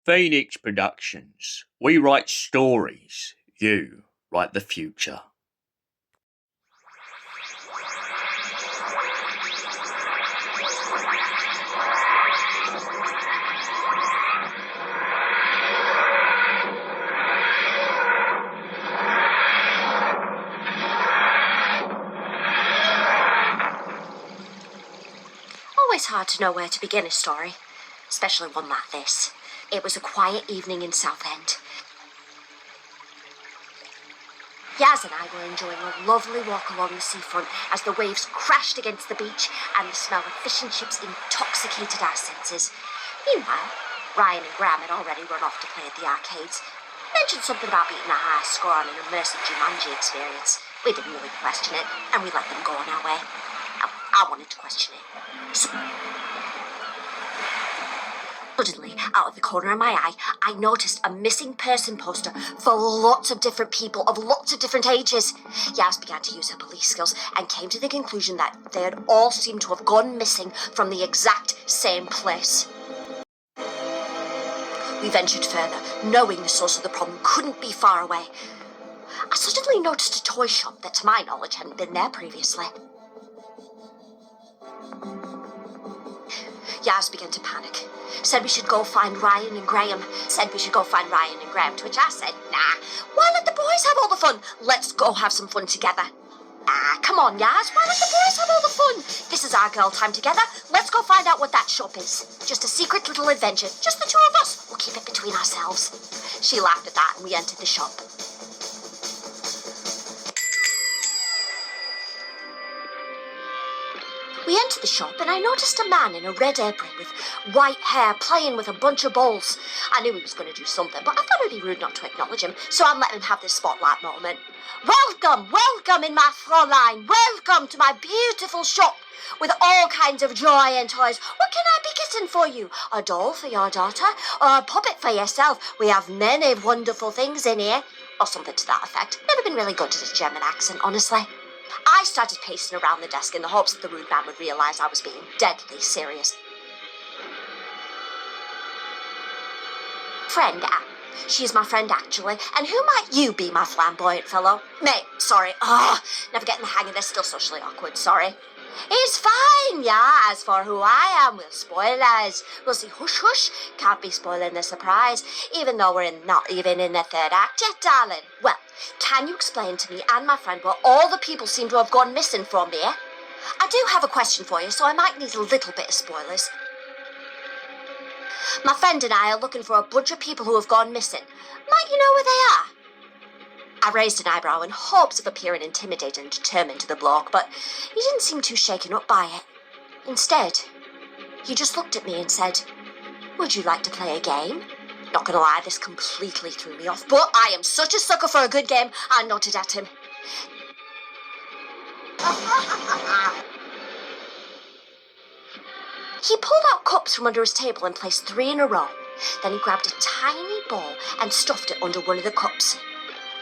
Phoenix Productions. We write stories. You write the future. Always hard to know where to begin a story, especially one like this. It was a quiet evening in Southend. Yaz and I were enjoying a lovely walk along the seafront as the waves crashed against the beach and the smell of fish and chips intoxicated our senses. Meanwhile, Ryan and Graham had already run off to play at the arcades. Mentioned something about beating a high score on an immersive Jumanji experience. We didn't really question it, and we let them go on our way. I wanted to question it. Suddenly, out of the corner of my eye, I noticed a missing person poster for lots of different people of lots of different ages. Yaz began to use her police skills and came to the conclusion that they had all seemed to have gone missing from the exact same place. We ventured further, knowing the source of the problem couldn't be far away. I suddenly noticed a toy shop that, to my knowledge, hadn't been there previously. Yaz began to panic. Said we should go find Ryan and Graham. To which I said, nah, why let the boys have all the fun? Let's go have some fun together. Ah, come on, Yaz, why let the boys have all the fun? This is our girl time together. Let's go find out what that shop is. Just a secret little adventure. Just the two of us. We'll keep it between ourselves. She laughed at that and we entered the shop. We entered the shop and I noticed a man in a red apron with white hair playing with a bunch of balls. I knew he was going to do something, but I thought it would be rude not to acknowledge him, so I'm letting him have this spotlight moment. Welcome in my Fräulein. Welcome to my beautiful shop with all kinds of joy and toys. What can I be getting for you? A doll for your daughter? Or a puppet for yourself? We have many wonderful things in here. Or something to that effect. Never been really good at a German accent, honestly. I started pacing around the desk in the hopes that the rude man would realise I was being deadly serious. She's my friend, actually. And who might you be, my flamboyant fellow? Mate, sorry. Never getting the hang of this, still socially awkward, sorry. It's fine, yeah. As for who I am, we'll spoilers. We'll see, hush. Can't be spoiling the surprise, even though we're not even in the third act yet, darling. Well, can you explain to me and my friend where all the people seem to have gone missing from here? I do have a question for you, so I might need a little bit of spoilers. My friend and I are looking for a bunch of people who have gone missing. Might you know where they are? I raised an eyebrow in hopes of appearing intimidated and determined to the bloke, but he didn't seem too shaken up by it. Instead, he just looked at me and said, "Would you like to play a game?" Not gonna lie, this completely threw me off, but I am such a sucker for a good game, I nodded at him. He pulled out cups from under his table and placed 3 in a row. Then he grabbed a tiny ball and stuffed it under one of the cups.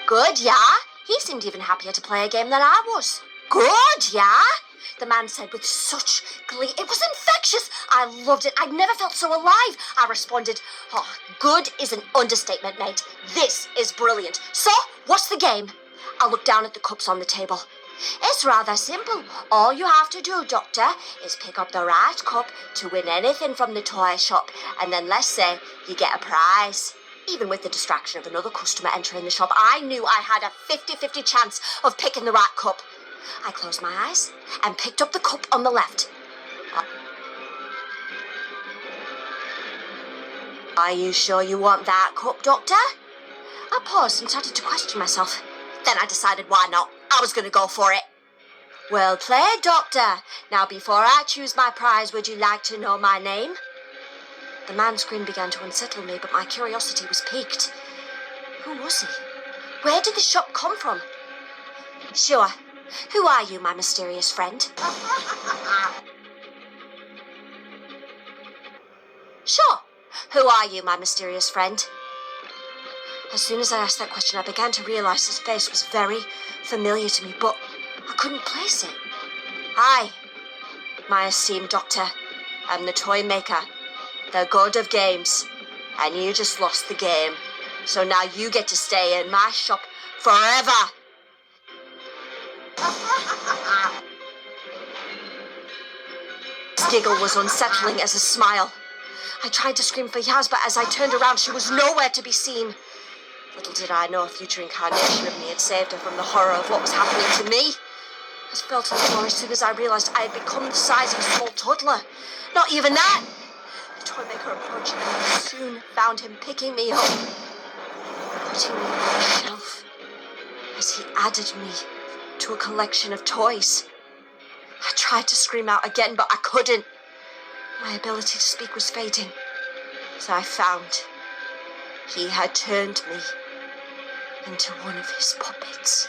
Good, yeah? He seemed even happier to play a game than I was. Good, yeah? The man said with such glee. It was infectious. I loved it. I'd never felt so alive. I responded, good is an understatement, mate. This is brilliant. So, what's the game? I looked down at the cups on the table. It's rather simple. All you have to do, Doctor, is pick up the right cup to win anything from the toy shop, and then let's say you get a prize. Even with the distraction of another customer entering the shop, I knew I had a 50-50 chance of picking the right cup. I closed my eyes and picked up the cup on the left. Are you sure you want that cup, Doctor? I paused and started to question myself. Then I decided why not. I was going to go for it. Well played, Doctor. Now, before I choose my prize, would you like to know my name? The man's grin began to unsettle me, but my curiosity was piqued. Who was he? Where did the shop come from? Sure. Who are you, my mysterious friend? Sure. Who are you, my mysterious friend? As soon as I asked that question, I began to realise his face was very familiar to me, but I couldn't place it. Hi, my esteemed Doctor. I'm the toy maker, the god of games. And you just lost the game. So now you get to stay in my shop forever. Giggle was unsettling as a smile. I tried to scream for Yaz, but as I turned around, she was nowhere to be seen. Little did I know a future incarnation of me had saved her from the horror of what was happening to me. I fell to the floor as soon as I realized I had become the size of a small toddler. Not even that! The toy maker approached, and I soon found him picking me up, putting me on a shelf as he added me to a collection of toys. I tried to scream out again, but I couldn't. My ability to speak was fading, so I found he had turned me into one of his puppets.